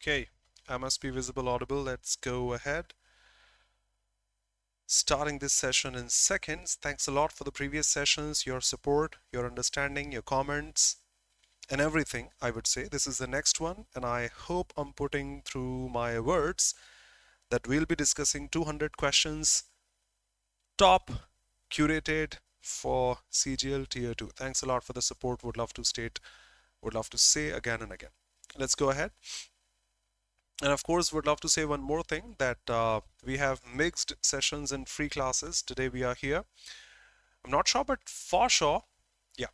Okay, I must be visible, audible. Let's go ahead. Starting this session in seconds. Thanks a lot for the previous sessions, your support, your understanding, your comments, and everything, I would say. This is the next one, and I hope I'm putting through my words that we'll be discussing 200 questions, top curated for CGL Tier 2. Thanks a lot for the support. Would love to say again and again. Let's go ahead. And of course, would love to say one more thing that we have mixed sessions and free classes. Today we are here. I'm not sure, but for sure, yeah.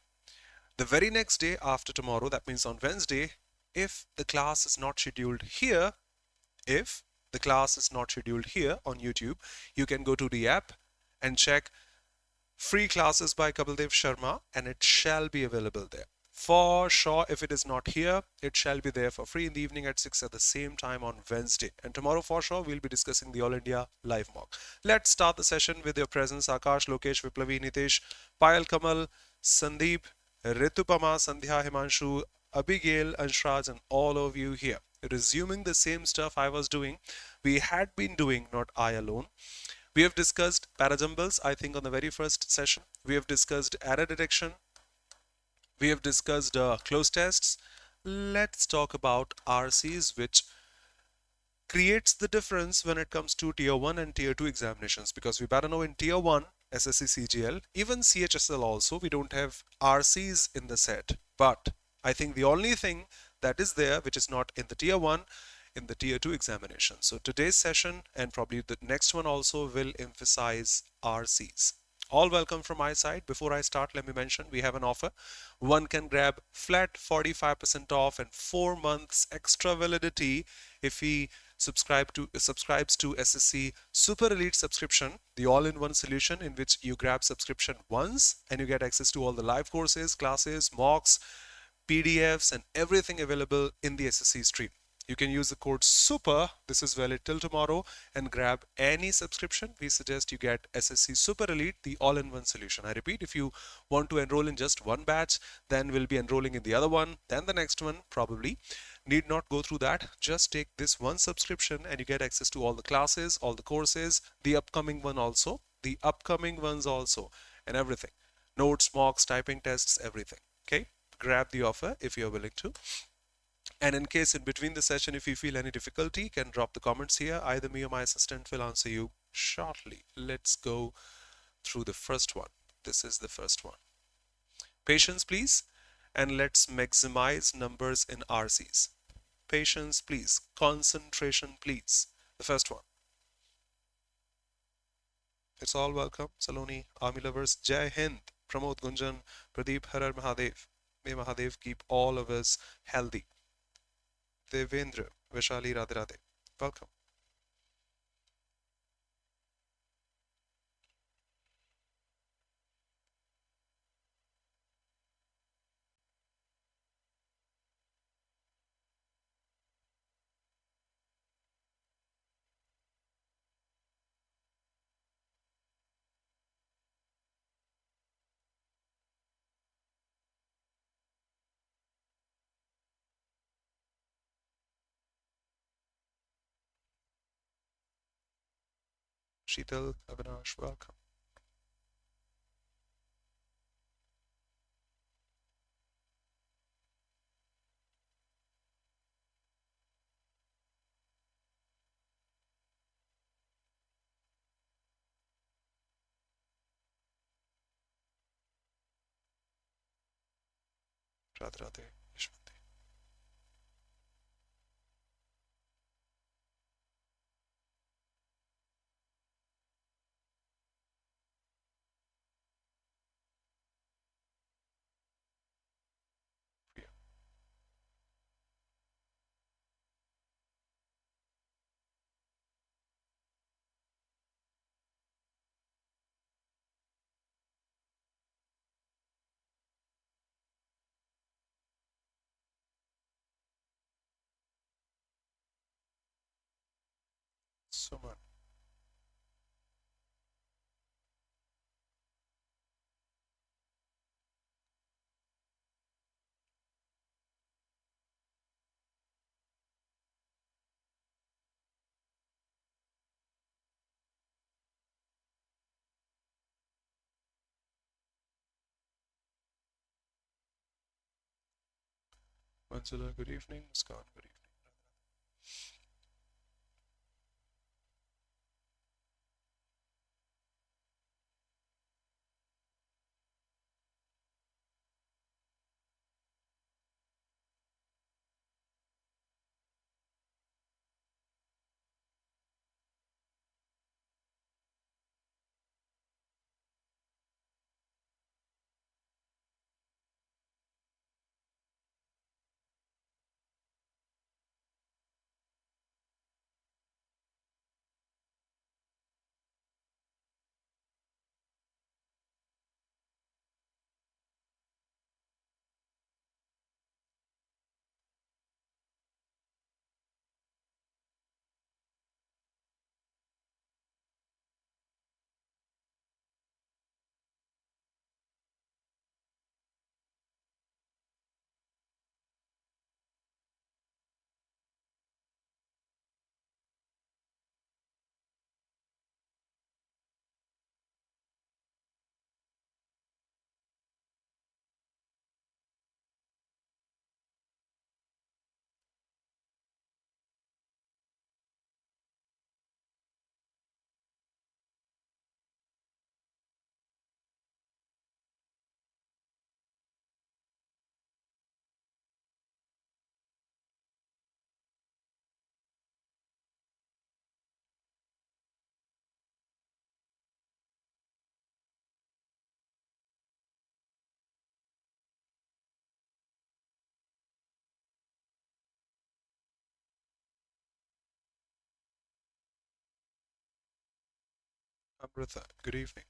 The very next day after tomorrow, that means on Wednesday, if the class is not scheduled here, if the class is not scheduled here on YouTube, you can go to the app and check free classes by Kapil Sharma, and it shall be available there. For sure, if it is not here, it shall be there for free in the evening at 6 at the same time on Wednesday. And tomorrow, for sure, we'll be discussing the All India live mock. Let's start the session with your presence. Akash, Lokesh, Viplavi, Nitesh, Payal, Kamal, Sandeep, Ritupama, Sandhya, Himanshu, Abigail, Anshraj, and all of you here. Resuming the same stuff I was doing, we had been doing, not I alone. We have discussed parajumbles, I think, on the very first session. We have discussed error detection. We have discussed close tests. Let's talk about RCs, which creates the difference when it comes to Tier 1 and Tier 2 examinations, because we better know in Tier 1, SSC CGL, even CHSL also, we don't have RCs in the set. But I think the only thing that is there, which is not in the Tier 1, in the Tier 2 examination. So today's session and probably the next one also will emphasize RCs. All welcome from my side. Before I start, let me mention we have an offer. One can grab flat 45% off and 4 months extra validity if he subscribes to SSC Super Elite subscription, the all-in-one solution in which you grab subscription once and you get access to all the live courses, classes, mocks, PDFs, and everything available in the SSC stream. You can use the code SUPER, this is valid till tomorrow, and grab any subscription. We suggest you get SSC Super Elite, the all-in-one solution. I repeat, if you want to enroll in just one batch, then we'll be enrolling in the other one, then the next one probably. Need not go through that. Just take this one subscription and you get access to all the classes, all the courses, the upcoming ones also, and everything. Notes, mocks, typing tests, everything. Okay? Grab the offer if you're willing to. And in case in between the session, if you feel any difficulty, you can drop the comments here. Either me or my assistant will answer you shortly. Let's go through the first one. This is the first one. Patience, please. And let's maximize numbers in RCs. Patience, please. Concentration, please. The first one. It's all welcome. Saloni, Army Lovers, Jai Hind, Pramod Gunjan, Pradeep Harar Mahadev. May Mahadev keep all of us healthy. Devendra, Vishali, Radhe Radhe. Welcome. Sheetal, Avinash, welcome. Radhe Radhe, Ishwanti. Priya. Suman. Angela, good evening. Muskan, good evening. Amrita, good evening.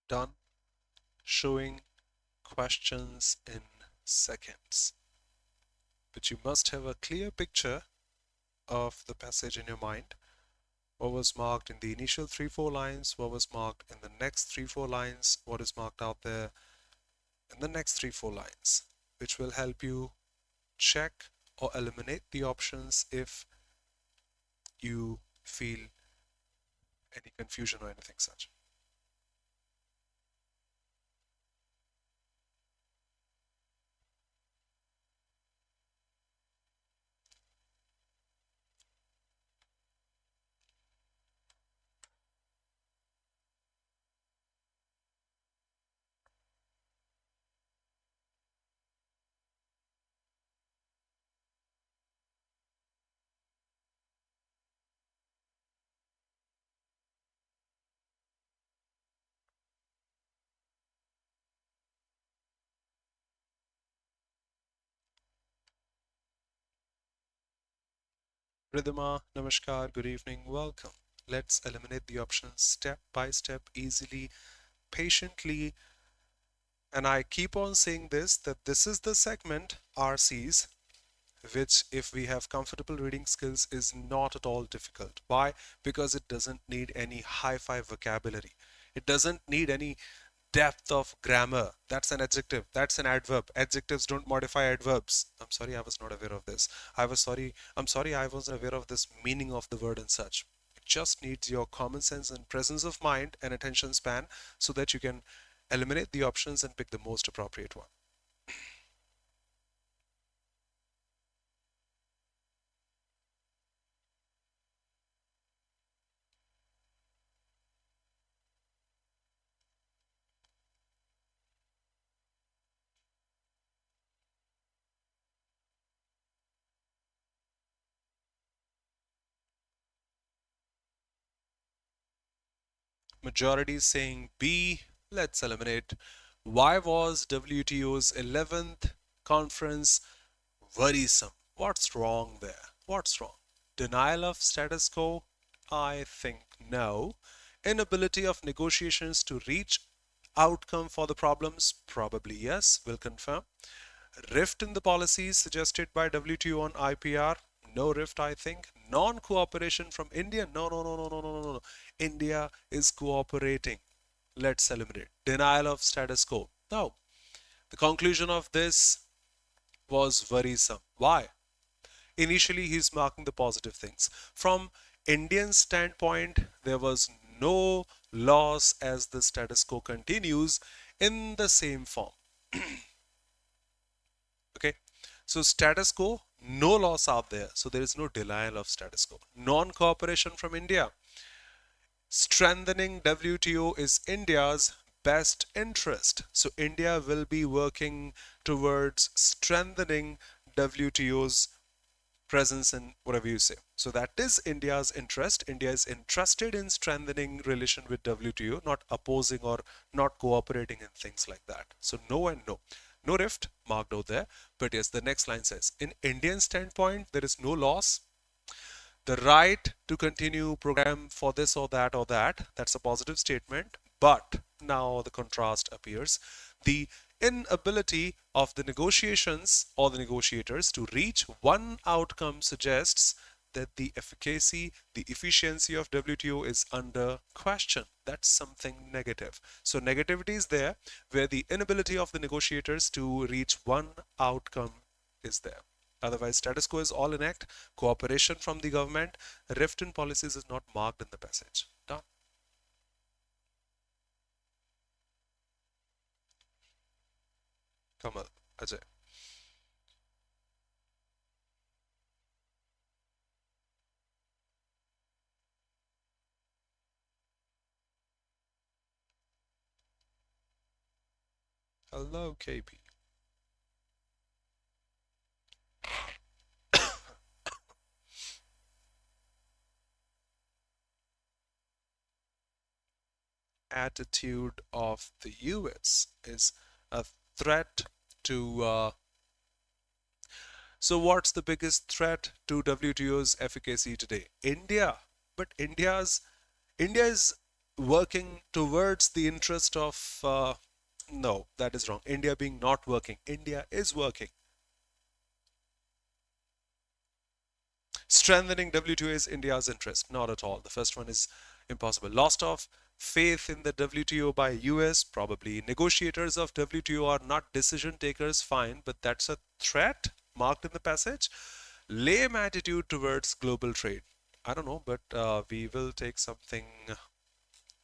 Done. Showing questions in seconds. But you must have a clear picture of the passage in your mind. What was marked in the initial 3-4 lines, what was marked in the next 3-4 lines, what is marked out there in the next 3-4 lines, which will help you check or eliminate the options if you feel any confusion or anything such. Ridhima, Namaskar, good evening, welcome. Let's eliminate the options step by step, easily, patiently. And I keep on saying this, that this is the segment RCs, which if we have comfortable reading skills is not at all difficult. Why? Because it doesn't need any hi-fi vocabulary. It doesn't need any depth of grammar. That's an adjective. That's an adverb. Adjectives don't modify adverbs. I'm sorry, I was not aware of this. I'm sorry, I wasn't aware of this meaning of the word and such. It just needs your common sense and presence of mind and attention span so that you can eliminate the options and pick the most appropriate one. Majority is saying B. Let's eliminate. Why was WTO's 11th conference worrisome? What's wrong there? What's wrong? Denial of status quo? I think no. Inability of negotiations to reach outcome for the problems? Probably yes. Will confirm. Rift in the policies suggested by WTO on IPR? No rift, I think. Non-cooperation from India? No, no, no, no, no, no, no, no. India is cooperating. Let's eliminate. Denial of status quo? No. The conclusion of this was worrisome. Why? Initially, he's marking the positive things. From Indian standpoint, there was no loss as the status quo continues in the same form. Okay, so status quo, no loss out there, so there is no denial of status quo. Non-cooperation from India, strengthening WTO is India's best interest, so India will be working towards strengthening WTO's presence in whatever you say. So that is India's interest. India is interested in strengthening relation with WTO, not opposing or not cooperating in things like that. So no and no. No rift marked out there. But yes, the next line says, in Indian standpoint, there is no loss. The right to continue program for this or that or that, that's a positive statement. But now the contrast appears. The inability of the negotiations or the negotiators to reach one outcome suggests that the efficacy, the efficiency of WTO is under question. That's something negative. So negativity is there where the inability of the negotiators to reach one outcome is there. Otherwise, status quo is all intact. Cooperation from the government, rift in policies is not marked in the passage. Done. Kamal, Ajay. Hello, KP. Attitude of the US is a threat to so what's the biggest threat to WTO's efficacy today? India. But India is working towards the interest of no, that is wrong. India being not working. India is working. Strengthening WTO is India's interest. Not at all. The first one is impossible. Loss of faith in the WTO by US, probably. Negotiators of WTO are not decision takers, fine, but that's a threat marked in the passage. Lame attitude towards global trade. I don't know, but we will take something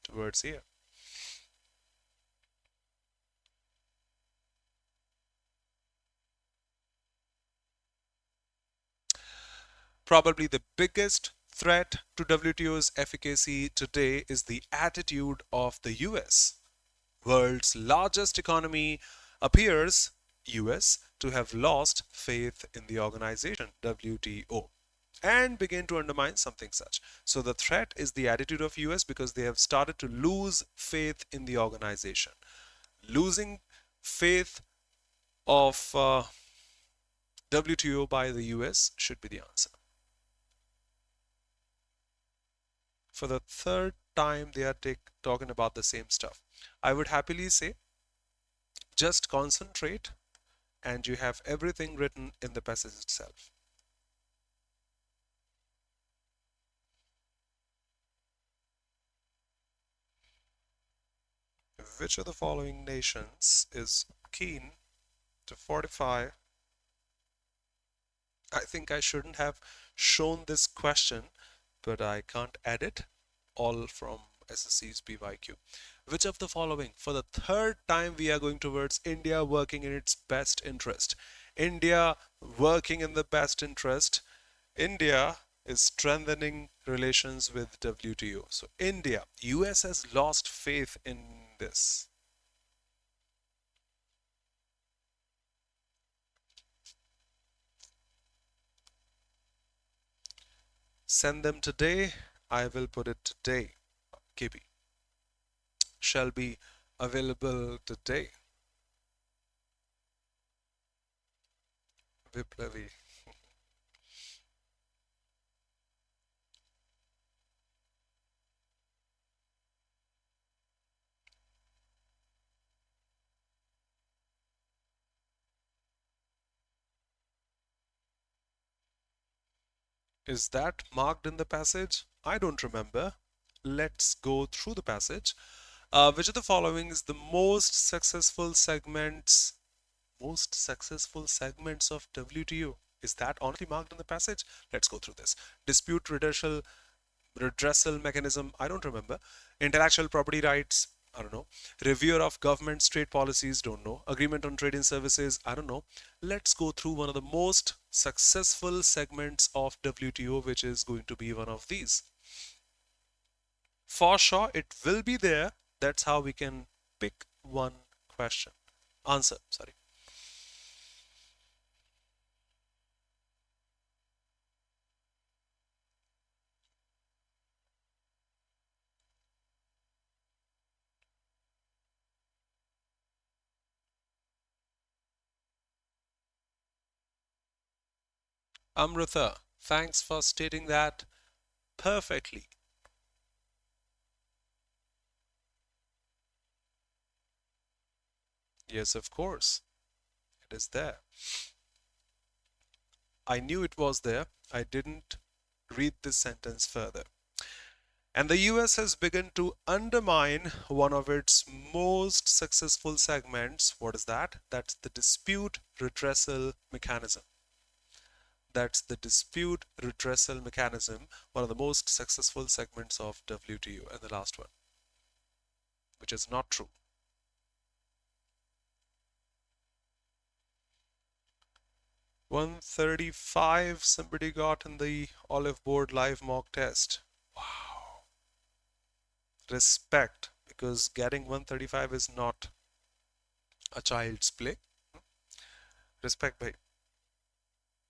towards here. Probably the biggest threat to WTO's efficacy today is the attitude of the US. World's largest economy appears, US, to have lost faith in the organization, WTO, and begin to undermine something such. So the threat is the attitude of US because they have started to lose faith in the organization. Losing faith of WTO by the US should be the answer. For the third time, they are talking about the same stuff. I would happily say, just concentrate and you have everything written in the passage itself. Which of the following nations is keen to fortify? I think I shouldn't have shown this question, but I can't add it. All from SSC's BYQ. Which of the following? For the third time, we are going towards India working in its best interest. India working in the best interest. India is strengthening relations with WTO. So India, US has lost faith in this. Send them today. I will put it today. KP. shall be available today. Viplavi. Is that marked in the passage? I don't remember. Let's go through the passage. Which of the following is the most successful segments of WTO? Is that honestly marked in the passage? Let's go through this. Dispute redressal mechanism, I don't remember. Intellectual property rights, I don't know. Reviewer of government's trade policies, don't know. Agreement on trade and services, I don't know. Let's go through one of the most successful segments of WTO, which is going to be one of these. For sure, it will be there. That's how we can pick one question. Answer, sorry. Amrita, thanks for stating that perfectly. Yes, of course, it is there. I knew it was there. I didn't read this sentence further. And the US has begun to undermine one of its most successful segments. What is that? That's the dispute redressal mechanism. That's the dispute redressal mechanism, one of the most successful segments of WTO. And the last one, which is not true. 135 somebody got in the oliveboard live mock test. Wow. Respect, because getting 135 is not a child's play. Respect, bhai.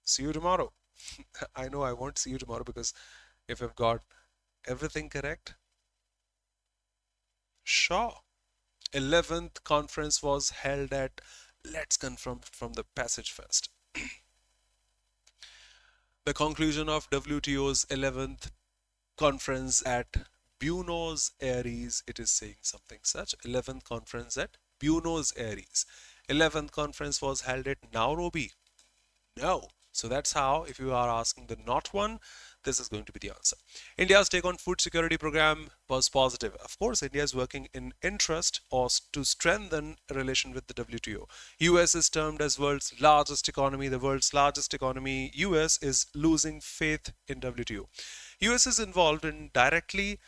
See you tomorrow. I know I won't see you tomorrow because if I've got everything correct, sure. 11th conference was held at, let's confirm from the passage first. The conclusion of WTO's 11th conference at Buenos Aires, it is saying something such. 11th conference at Buenos Aires. 11th conference was held at Nairobi. No. So that's how, if you are asking the not one, this is going to be the answer. India's take on food security program was positive. Of course, India is working in interest or to strengthen a relation with the WTO. US is termed as world's largest economy. The world's largest economy, US, is losing faith in WTO. US is involved in directly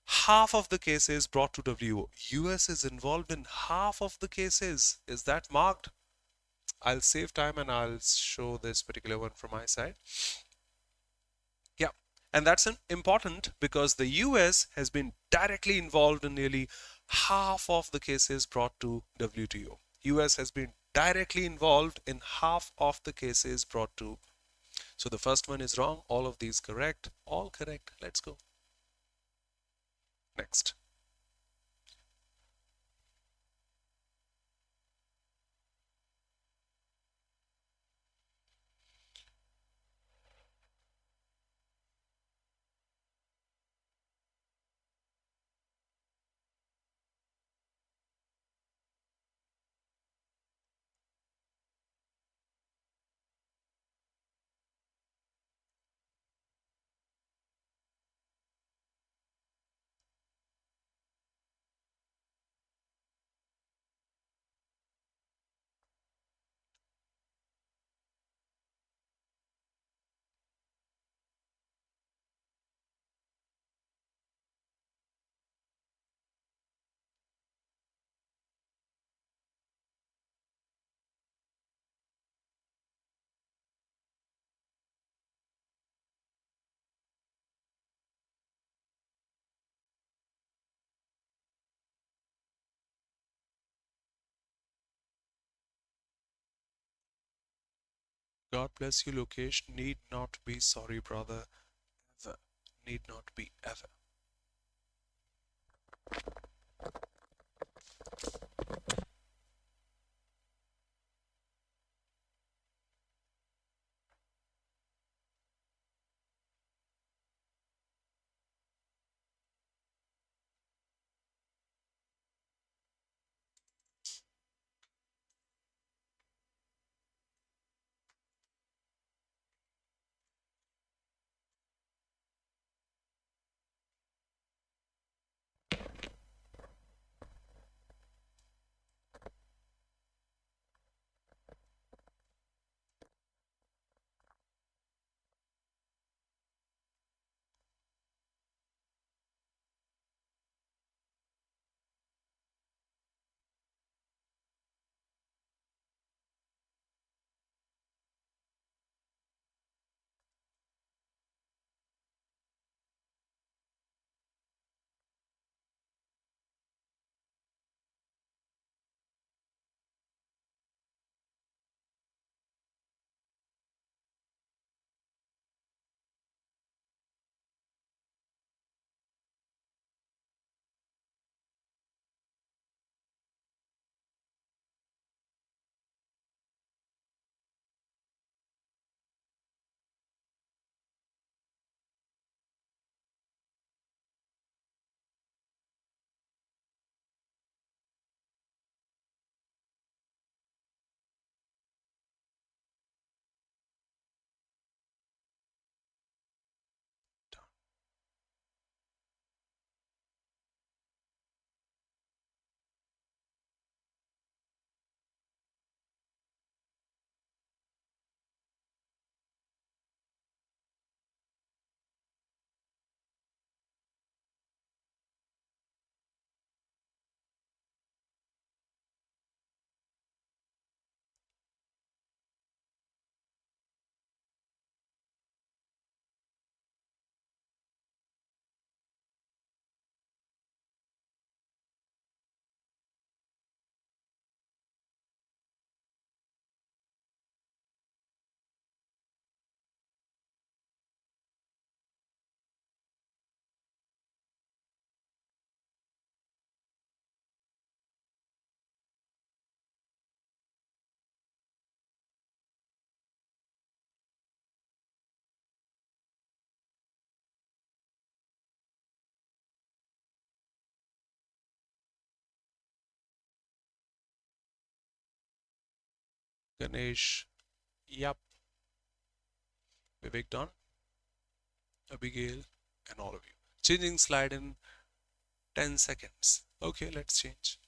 half of the cases brought to WTO. US is involved in half of the cases. Is that marked? I'll save time and I'll show this particular one from my side. Yeah, and that's important because the US has been directly involved in nearly half of the cases brought to WTO. US has been directly involved in half of the cases brought to. So the first one is wrong, all of these correct, all correct. Let's go. Next. God bless you, Lokesh. Need not be sorry, brother. Ever. Need not be ever. Ganesh, yep. Vivek done. Abigail, and all of you. Changing slide in 10 seconds. Okay, let's change.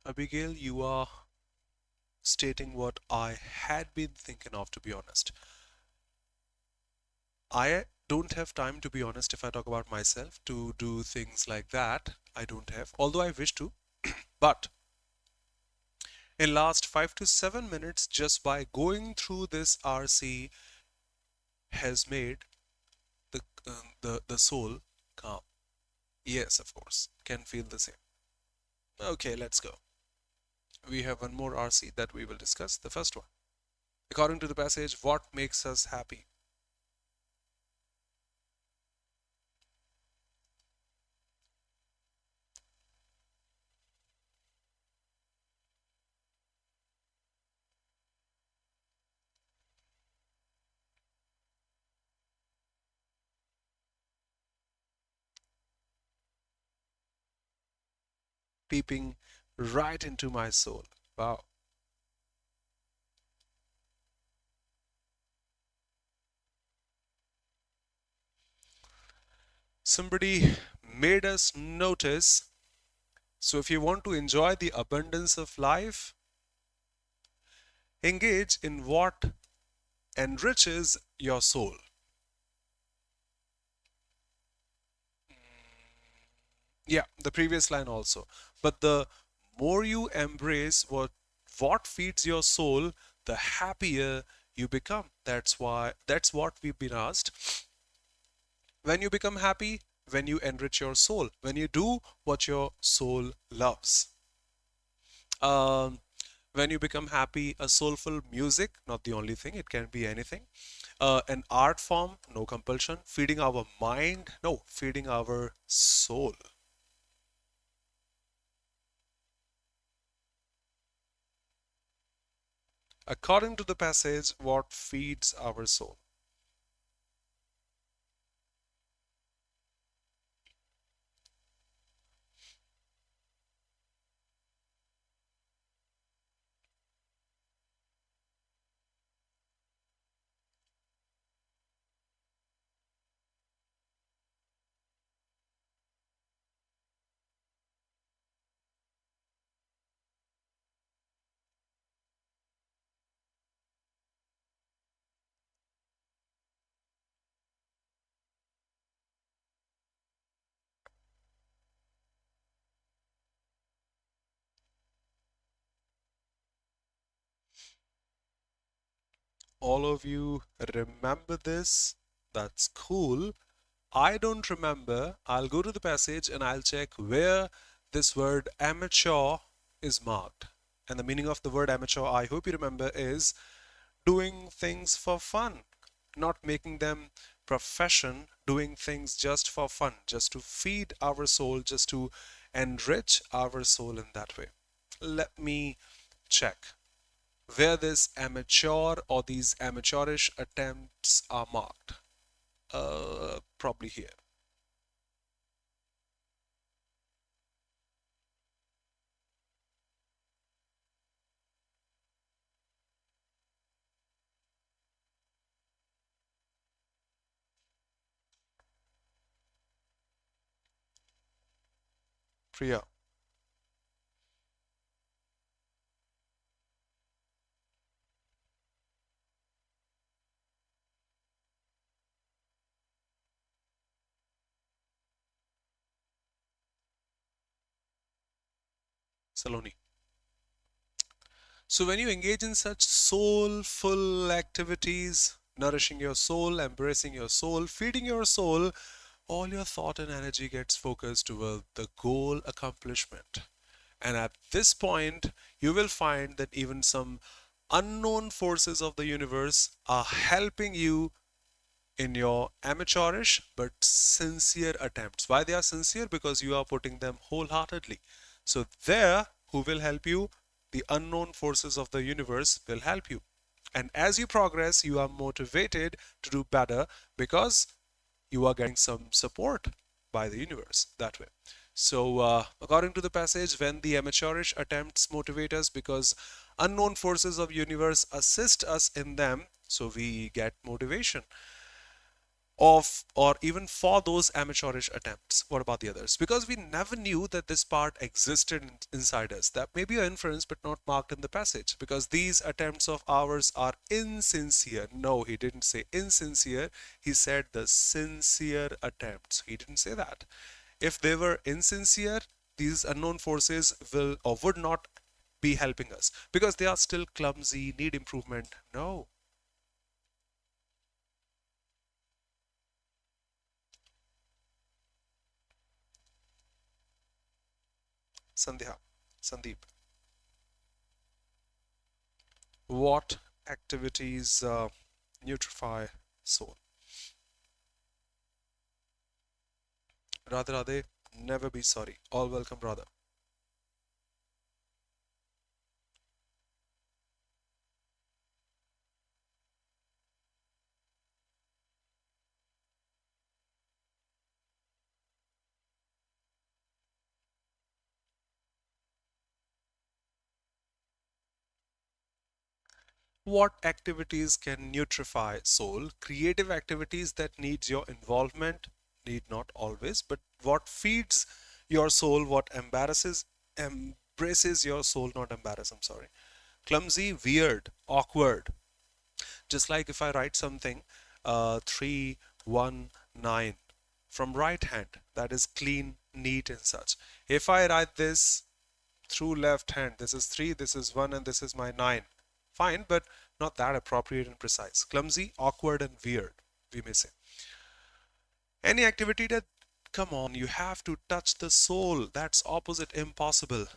Abigail, you are stating what I had been thinking of, to be honest. I don't have time, to be honest, if I talk about myself, to do things like that. I don't have, although I wish to. But in last 5 to 7 minutes, just by going through this RC has made the soul calm. Yes, of course, can feel the same. Okay, let's go. We have one more RC that we will discuss. The first one. According to the passage, what makes us happy? Peeping right into my soul. Wow. Somebody made us notice. So if you want to enjoy the abundance of life, engage in what enriches your soul. Yeah, the previous line also. But the more you embrace what feeds your soul, the happier you become. That's what we've been asked. When you become happy, when you enrich your soul, when you do what your soul loves. Um, when you become happy, a soulful music, not the only thing, it can be anything. An art form, no compulsion. Feeding our mind, no, feeding our soul. According to the passage, what feeds our soul? All of you remember this? That's cool. I don't remember. I'll go to the passage and I'll check where this word amateur is marked. And the meaning of the word amateur, I hope you remember, is doing things for fun, not making them profession, doing things just for fun, just to feed our soul, just to enrich our soul in that way. Let me check where this amateur or these amateurish attempts are marked. Probably here. Priya. Saloni. So when you engage in such soulful activities, nourishing your soul, embracing your soul, feeding your soul, all your thought and energy gets focused toward the goal accomplishment. And at this point, you will find that even some unknown forces of the universe are helping you in your amateurish but sincere attempts. Why they are sincere? Because you are putting them wholeheartedly. So there, who will help you? The unknown forces of the universe will help you. And as you progress, you are motivated to do better because you are getting some support by the universe that way. So according to the passage, when the amateurish attempts motivate us because unknown forces of universe assist us in them, so we get motivation. of, or even for those amateurish attempts. What about the others? Because we never knew that this part existed inside us. That may be an inference but not marked in the passage, because these attempts of ours are insincere. No, he didn't say insincere, he said the sincere attempts. He didn't say that. If they were insincere, these unknown forces will or would not be helping us, because they are still clumsy, need improvement. No. Sandhya, Sandeep, what activities nutrify soul? Radhe Radhe, never be sorry. All welcome, brother. What activities can nutrify soul? Creative activities that needs your involvement, need not always, but what feeds your soul, what embraces your soul, not embarrass, I'm sorry. Clumsy, weird, awkward. Just like if I write something 319 from right hand, that is clean, neat and such. If I write this through left hand, this is 3, this is 1 and this is my 9. Fine, but not that appropriate and precise. Clumsy, awkward and weird, we may say. Any activity that, come on, you have to touch the soul. That's opposite impossible.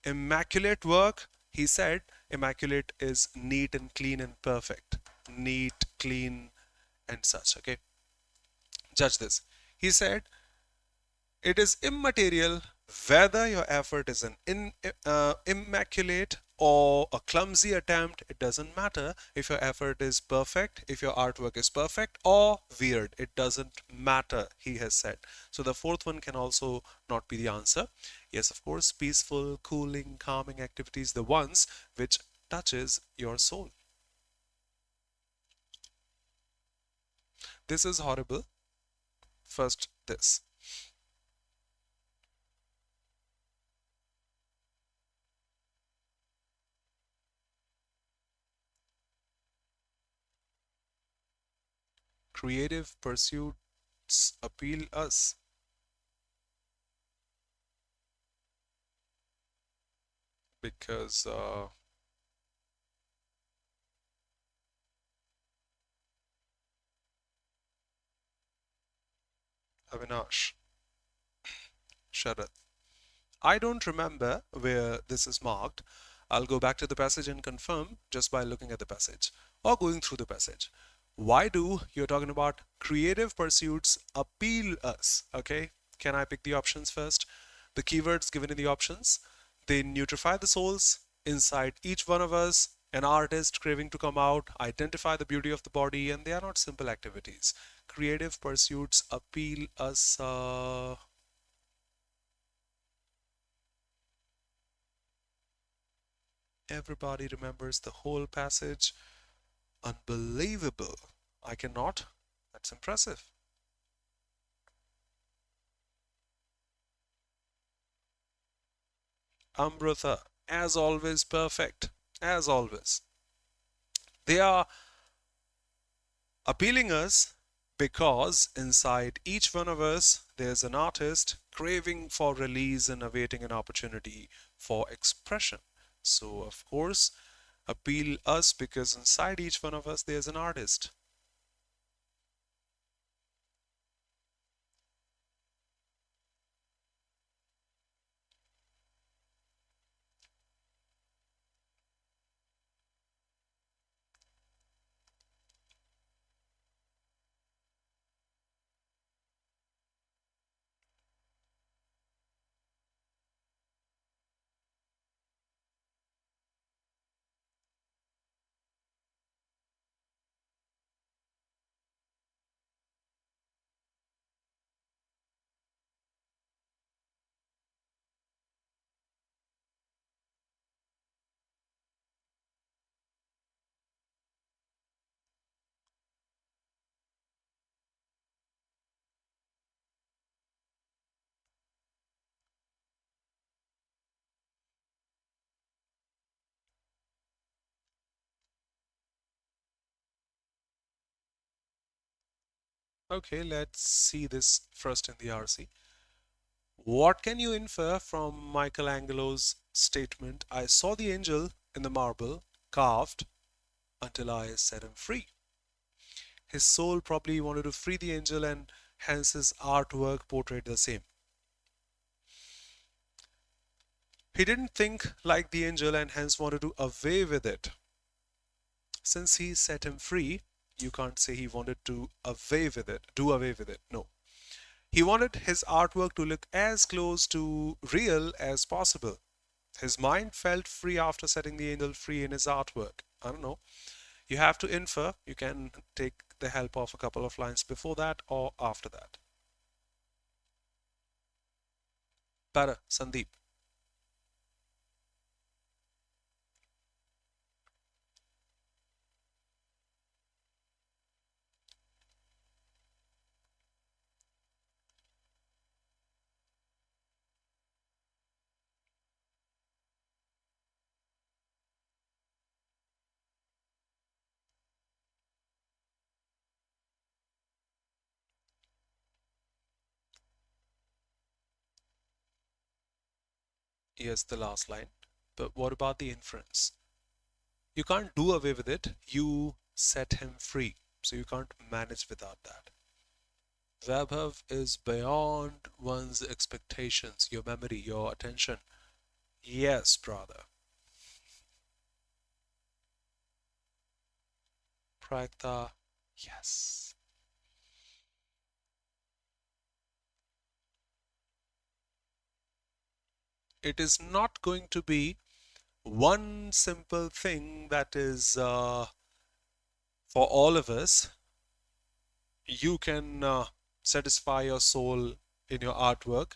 Immaculate work, he said, immaculate is neat and clean and perfect. Neat, clean and such, okay? Judge this. He said, it is immaterial whether your effort is an immaculate or a clumsy attempt. It doesn't matter if your effort is perfect, if your artwork is perfect or weird. It doesn't matter, he has said. So the fourth one can also not be the answer. Yes, of course, peaceful, cooling, calming activities, the ones which touches your soul. This is horrible. First, this. Creative pursuits appeal us because Avinash, Sharad. I don't remember where this is marked. I'll go back to the passage and confirm just by looking at the passage or going through the passage. Why do you're talking about creative pursuits appeal us? Okay, can I pick the options first? The keywords given in the options, they nutrify the souls inside each one of us, an artist craving to come out, identify the beauty of the body, and they are not simple activities. Creative pursuits appeal us. Everybody remembers the whole passage. Unbelievable. I cannot. That's impressive. Amrutha, as always, perfect. As always. They are appealing us because inside each one of us there's an artist craving for release and awaiting an opportunity for expression. So, of course, appeal us because inside each one of us there's an artist. Okay, let's see this first in the RC. What can you infer from Michelangelo's statement, I saw the angel in the marble carved until I set him free? His soul probably wanted to free the angel, and hence his artwork portrayed the same. He didn't think like the angel and hence wanted to away with it. Since he set him free, you can't say he wanted to away with it, do away with it. No. He wanted his artwork to look as close to real as possible. His mind felt free after setting the angel free in his artwork. I don't know. You have to infer. You can take the help of a couple of lines before that or after that. Better, Sandeep. Yes, the last line. But what about the inference? You can't do away with it. You set him free. So you can't manage without that. Vaibhav is beyond one's expectations, your memory, your attention. Yes, brother. Pragta, yes. It is not going to be one simple thing that is for all of us. You can satisfy your soul in your artwork,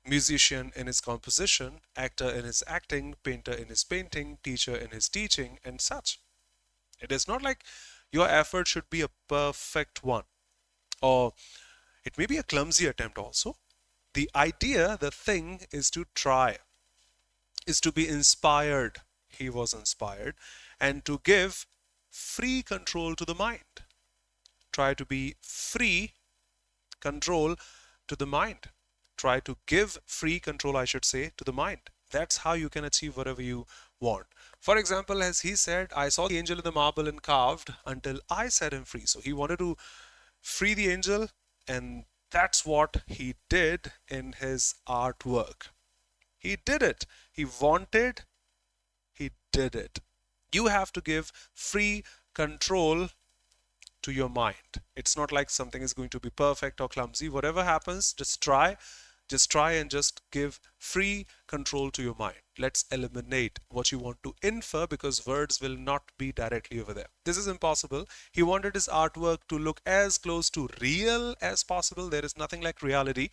musician in his composition, actor in his acting, painter in his painting, teacher in his teaching, and such. It is not like your effort should be a perfect one, or it may be a clumsy attempt also. The idea, the thing is to try, is to be inspired. He was inspired, and to give free control to the mind. Try to be free control to the mind. Try to give free control, I should say, to the mind. That's how you can achieve whatever you want. For example, as he said, I saw the angel in the marble and carved until I set him free. So he wanted to free the angel, and that's what he did in his artwork. He did it. He wanted, he did it. You have to give free control to your mind. It's not like something is going to be perfect or clumsy. Whatever happens, just try. Just try and just give free control to your mind. Let's eliminate what you want to infer, because words will not be directly over there. This is impossible. He wanted his artwork to look as close to real as possible. There is nothing like reality.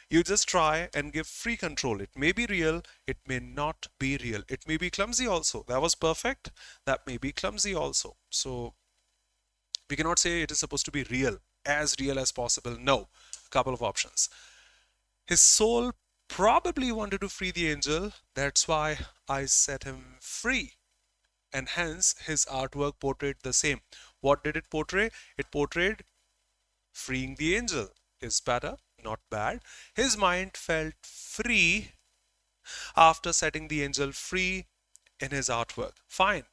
You just try and give free control. It may be real, it may not be real. It may be clumsy also. That was perfect. That may be clumsy also. So we cannot say it is supposed to be real as possible. No, a couple of options. His soul probably wanted to free the angel. That's why I set him free. And hence his artwork portrayed the same. What did it portray? It portrayed freeing the angel. Is better, not bad. His mind felt free after setting the angel free in his artwork. Fine.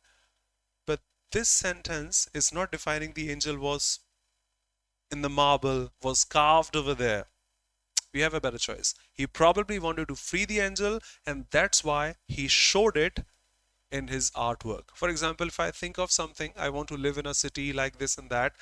But this sentence is not defining the angel was in the marble, was carved over there. We have a better choice. He probably wanted to free the angel, and that's why he showed it in his artwork. For example, if I think of something, I want to live in a city like this and that,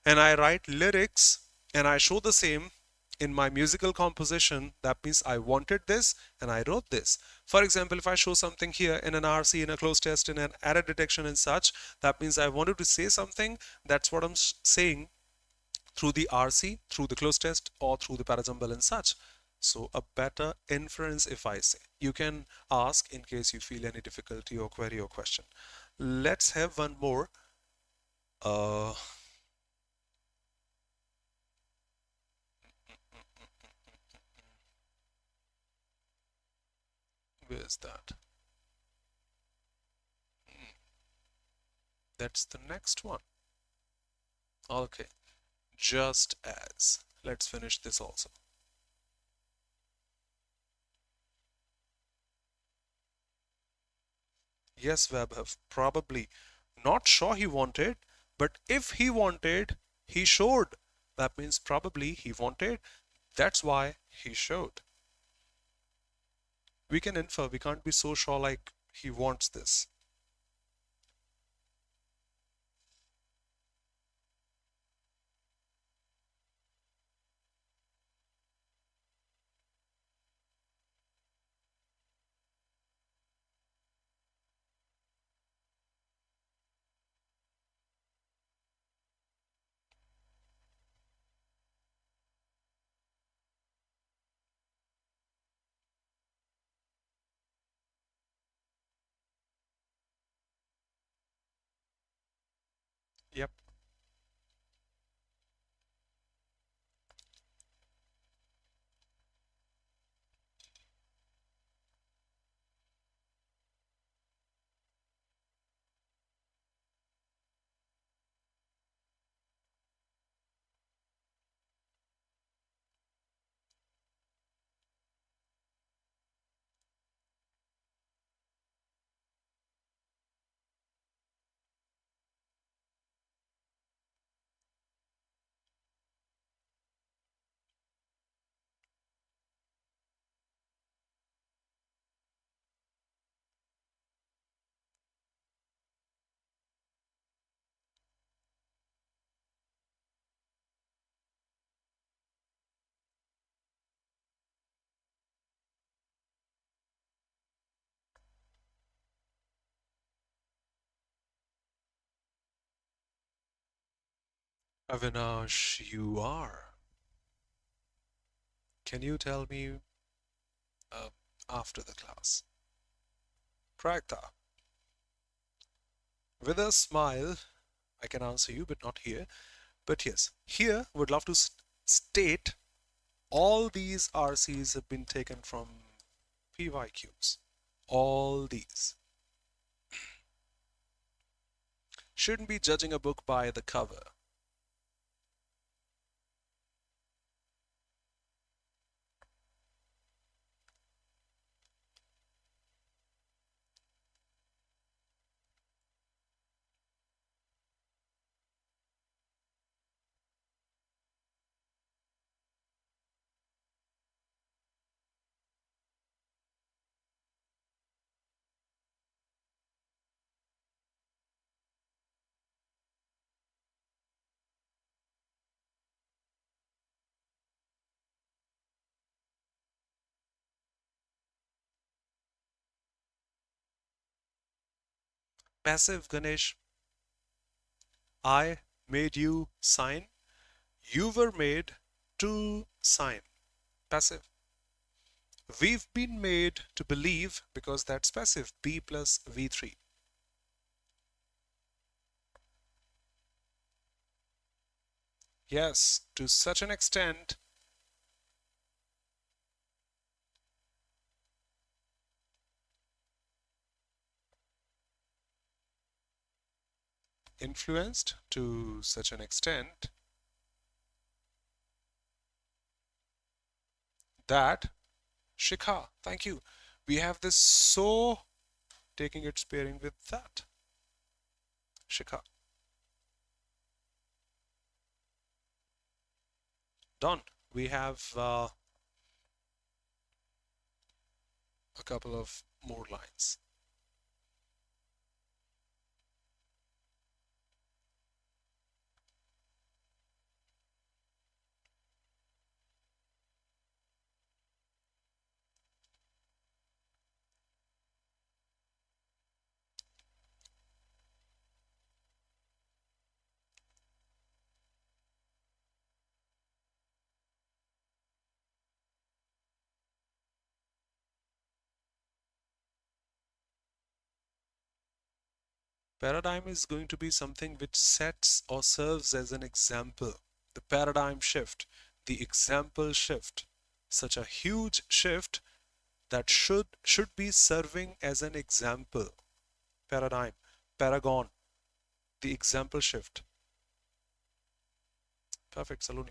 and I write lyrics and I show the same in my musical composition, that means I wanted this and I wrote this. For example, if I show something here in an RC, in a close test, in an error detection and such, that means I wanted to say something. That's what I'm saying through the RC, through the close test, or through the parajumble and such. So a better inference, if I say. You can ask in case you feel any difficulty or query or question. Let's have one more. Where's that? That's the next one. Okay. just as. Let's finish this also. Yes, Vaibhav, probably. Not sure he wanted, but if he wanted, he showed. That means probably he wanted. That's why he showed. We can infer, we can't be so sure like he wants this. Yep. Avinash, you are. Can you tell me uh, after the class? Pragta, with a smile, I can answer you, but not here. But yes, here would love to state all these RCs have been taken from PYQs. All these. Shouldn't be judging a book by the cover. Passive, Ganesh. I made you sign. You were made to sign. Passive. We've been made to believe because that's passive. B plus V3. Yes, to such an extent. Influenced to such an extent that Shikha, thank you. We have this so taking its pairing with that. Shikha. Done. We have a couple of more lines. Paradigm is going to be something which sets or serves as an example. The paradigm shift, the example shift, such a huge shift that should be serving as an example. Paradigm, paragon, the example shift. Perfect, Saloni.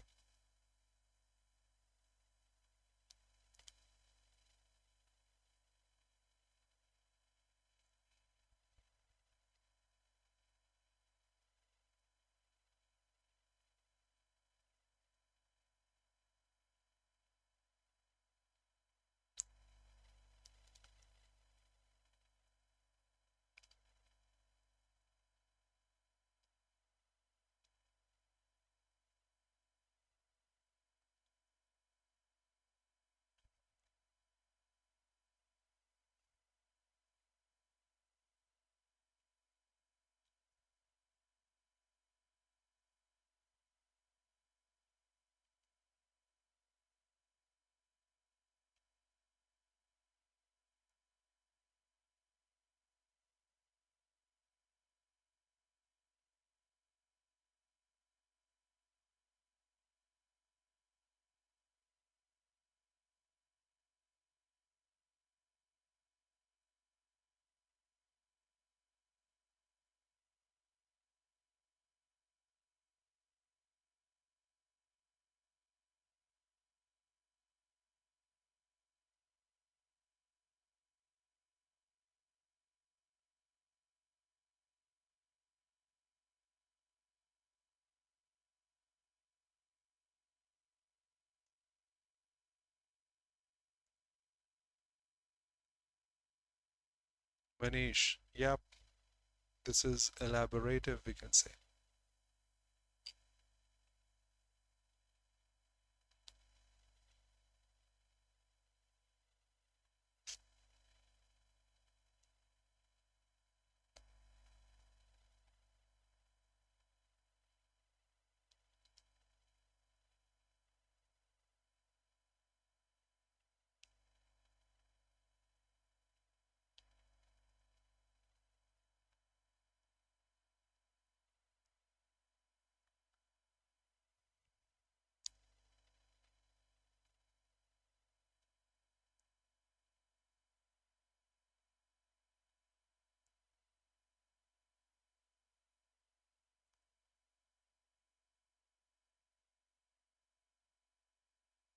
Manish, yep, this is elaborative, we can say.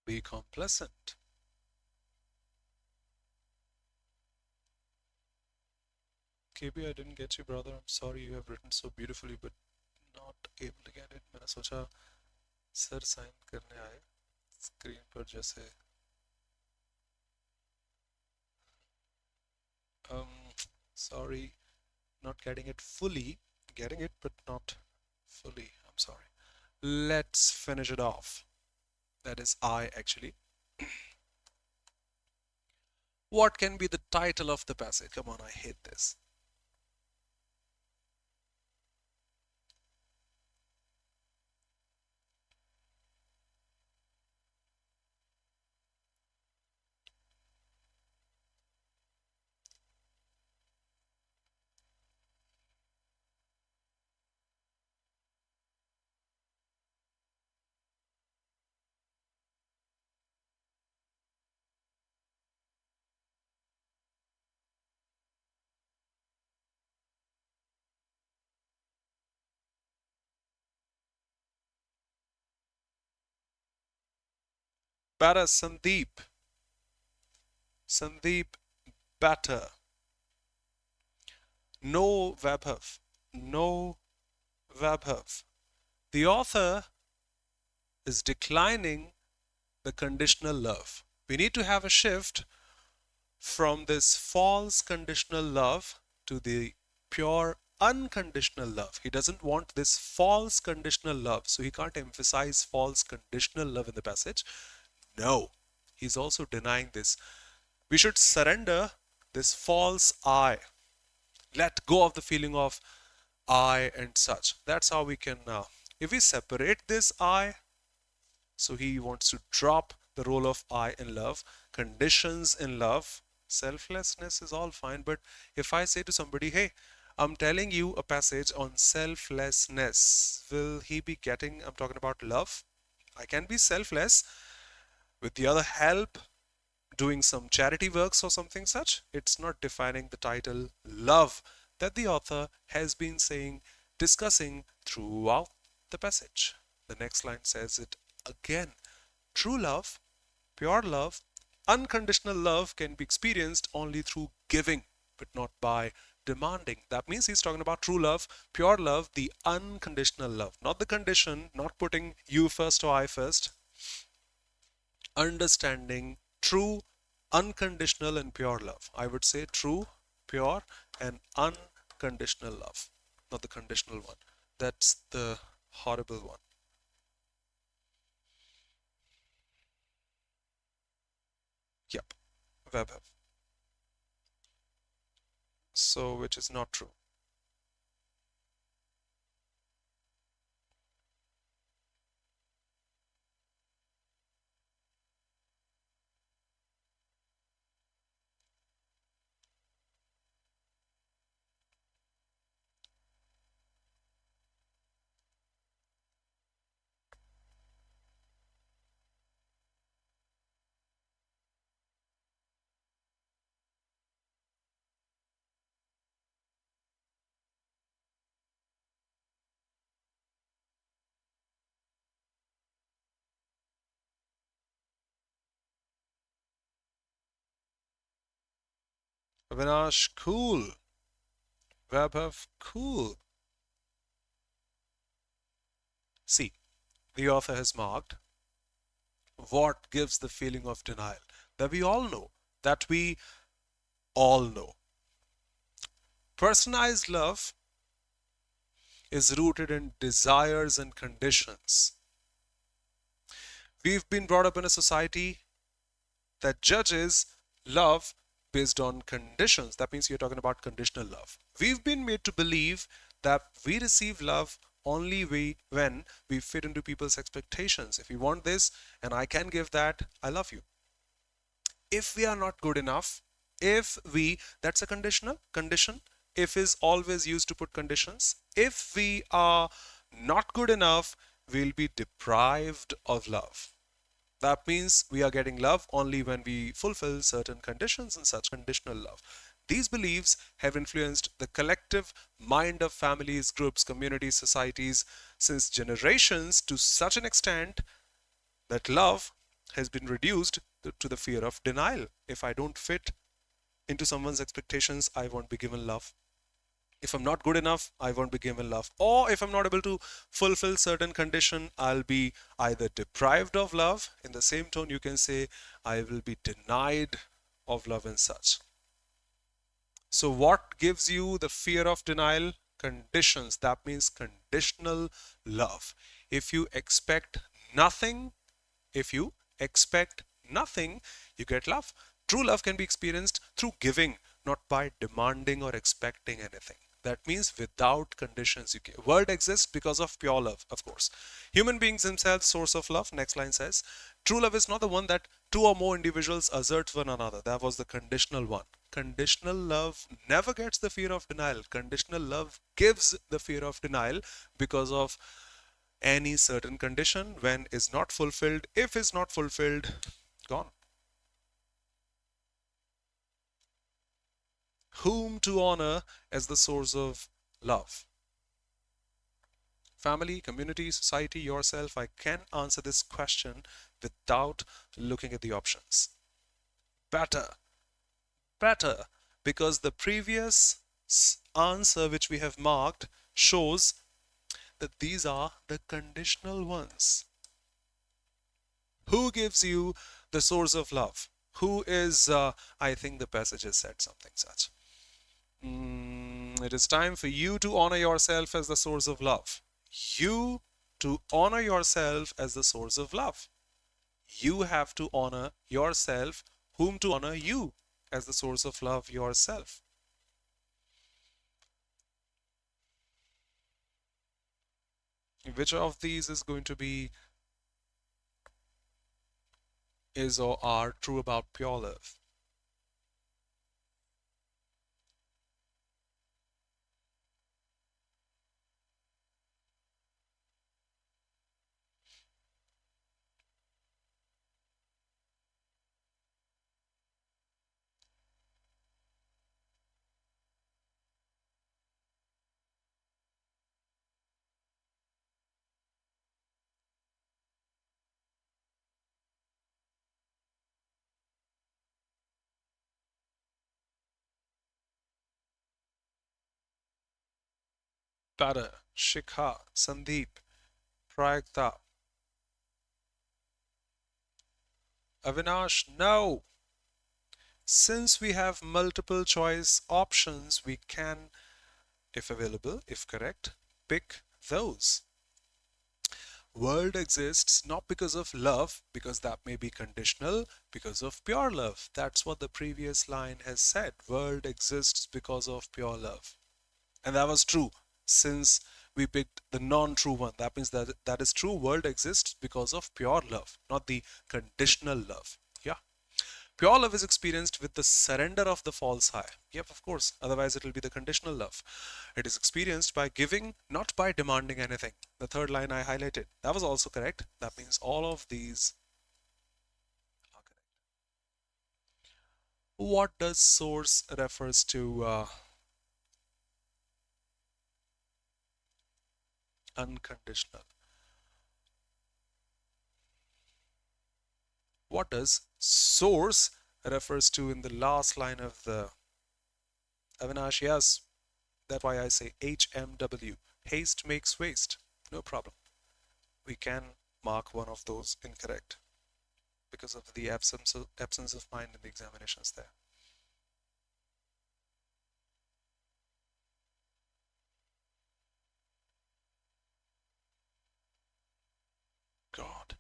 Be complacent. KB, I didn't get you, brother. I'm sorry, you have written so beautifully, but not able to get it. मैंने सोचा sir sign करने आए screen पर जैसे sorry, not getting it fully, getting it but not fully. I'm sorry. Let's finish it off. That is I actually. What can be the title of the passage? Come on, I hate this. Better Sandeep. Sandeep better. No Vaibhav. No Vaibhav. The author is declining the conditional love. We need to have a shift from this false conditional love to the pure unconditional love. He doesn't want this false conditional love, so he can't emphasize false conditional love in the passage. No, he's also denying this. We should surrender this false I. Let go of the feeling of I and such. That's how we can, if we separate this I, so he wants to drop the role of I in love, conditions in love, selflessness is all fine. But if I say to somebody, hey, I'm telling you a passage on selflessness, will he be getting, I'm talking about love? I can be selfless with the other help, doing some charity works or something such. It's not defining the title love that the author has been saying, discussing throughout the passage. The next line says it again. True love, pure love, unconditional love can be experienced only through giving, but not by demanding. That means he's talking about true love, pure love, the unconditional love, not the condition, not putting you first or I first. Understanding true, unconditional, and pure love. I would say true, pure, and unconditional love, not the conditional one. That's the horrible one. Yep, web have. So, which is not true. Avinash, cool. Web have, cool. See, the author has marked what gives the feeling of denial that we all know, that we all know. Personalized love is rooted in desires and conditions. We've been brought up in a society that judges love based on conditions. That means you're talking about conditional love. We've been made to believe that we receive love only when we fit into people's expectations. If you want this and I can give that, I love you. If we are not good enough, that's a conditional condition. If is always used to put conditions. If we are not good enough, we'll be deprived of love. That means we are getting love only when we fulfill certain conditions and such conditional love. These beliefs have influenced the collective mind of families, groups, communities, societies since generations to such an extent that love has been reduced to the fear of denial. If I don't fit into someone's expectations, I won't be given love. If I'm not good enough, I won't be given love. Or if I'm not able to fulfill certain condition, I'll be either deprived of love. In the same tone, you can say, I will be denied of love and such. So what gives you the fear of denial? Conditions. That means conditional love. If you expect nothing, if you expect nothing, you get love. True love can be experienced through giving, not by demanding or expecting anything. That means without conditions. World exists because of pure love, of course. Human beings themselves, source of love. Next line says, true love is not the one that two or more individuals assert one another. That was the conditional one. Conditional love never gets the fear of denial. Conditional love gives the fear of denial because of any certain condition when is not fulfilled. If is not fulfilled, gone. Whom to honor as the source of love? Family, community, society, yourself? I can answer this question without looking at the options. Better, better, because the previous answer which we have marked shows that these are the conditional ones. Who gives you the source of love? Who is, I think the passage has said something such. It is time for you to honor yourself as the source of love. You to honor yourself as the source of love. You have to honor yourself. Whom to honor? You as the source of love yourself. Which of these is going to be is or are true about pure love? Pada, Shikha, Sandeep, Prayakta, Avinash, no. Since we have multiple choice options, we can, if available, if correct, pick those. World exists not because of love, because that may be conditional, because of pure love. That's what the previous line has said. World exists because of pure love. And that was true since we picked the non-true one. That means that that is true. World exists because of pure love, not the conditional love. Yeah. Pure love is experienced with the surrender of the false I. Yep, of course. Otherwise, it will be the conditional love. It is experienced by giving, not by demanding anything. The third line I highlighted. That was also correct. That means all of these are correct. What does source refers to? Unconditional. What does source refers to in the last line of the Avinash? Yes, that's why I say HMW. Haste makes waste. No problem. We can mark one of those incorrect because of the absence of mind in the examinations there. God.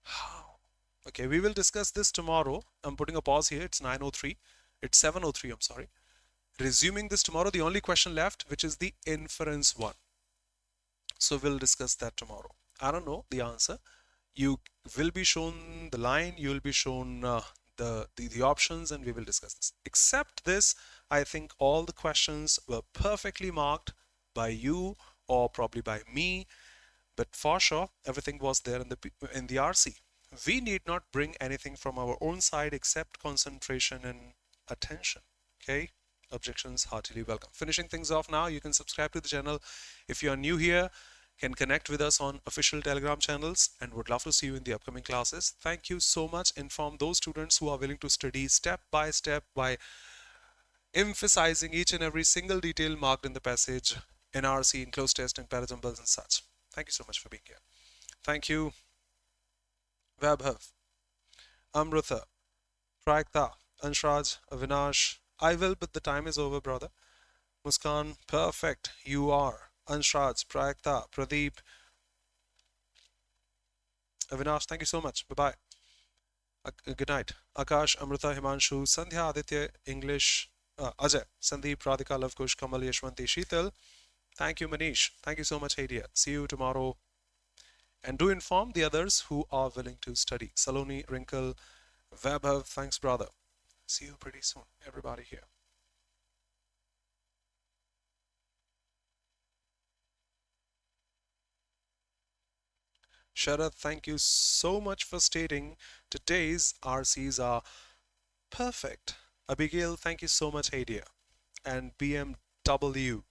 How? Okay, we will discuss this tomorrow. I'm putting a pause here. It's 9:03. It's 7:03, I'm sorry. Resuming this tomorrow, the only question left, which is the inference one. So we'll discuss that tomorrow. I don't know the answer. You will be shown the line, you will be shown the options, and we will discuss this. Except this, I think all the questions were perfectly marked by you or probably by me, but for sure everything was there in the RC. We need not bring anything from our own side except concentration and attention. Okay, objections heartily welcome. Finishing things off now, you can subscribe to the channel if you are new here, can connect with us on official Telegram channels, and would love to see you in the upcoming classes. Thank you so much. Inform those students who are willing to study step by emphasizing each and every single detail marked in the passage, NRC, enclosed test, and parajumbles and such. Thank you so much for being here. Thank you, Vaibhav, Amrita, Prayakta, Anshraj, Avinash. I will, but the time is over, brother. Muskan, perfect. You are. Anshraj, Prayakta, Pradeep, Avinash, thank you so much. Bye bye. Good night. Akash, Amrita, Himanshu, Sandhya, Aditya, English, Ajay, Sandeep, Radhika, Lavkush, Kamal, Yashwanti, Sheetal. Thank you, Manish. Thank you so much, Hadia. See you tomorrow. And do inform the others who are willing to study. Saloni, Wrinkle, Vaibhav, thanks, brother. See you pretty soon, everybody here. Sharad, thank you so much for stating today's RCs are perfect. Abigail, thank you so much, Hadia. And BMW.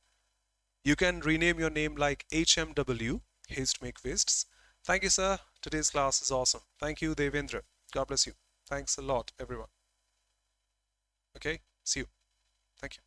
You can rename your name like HMW, Haste Make Wastes. Thank you, sir. Today's class is awesome. Thank you, Devendra. God bless you. Thanks a lot, everyone. Okay, see you. Thank you.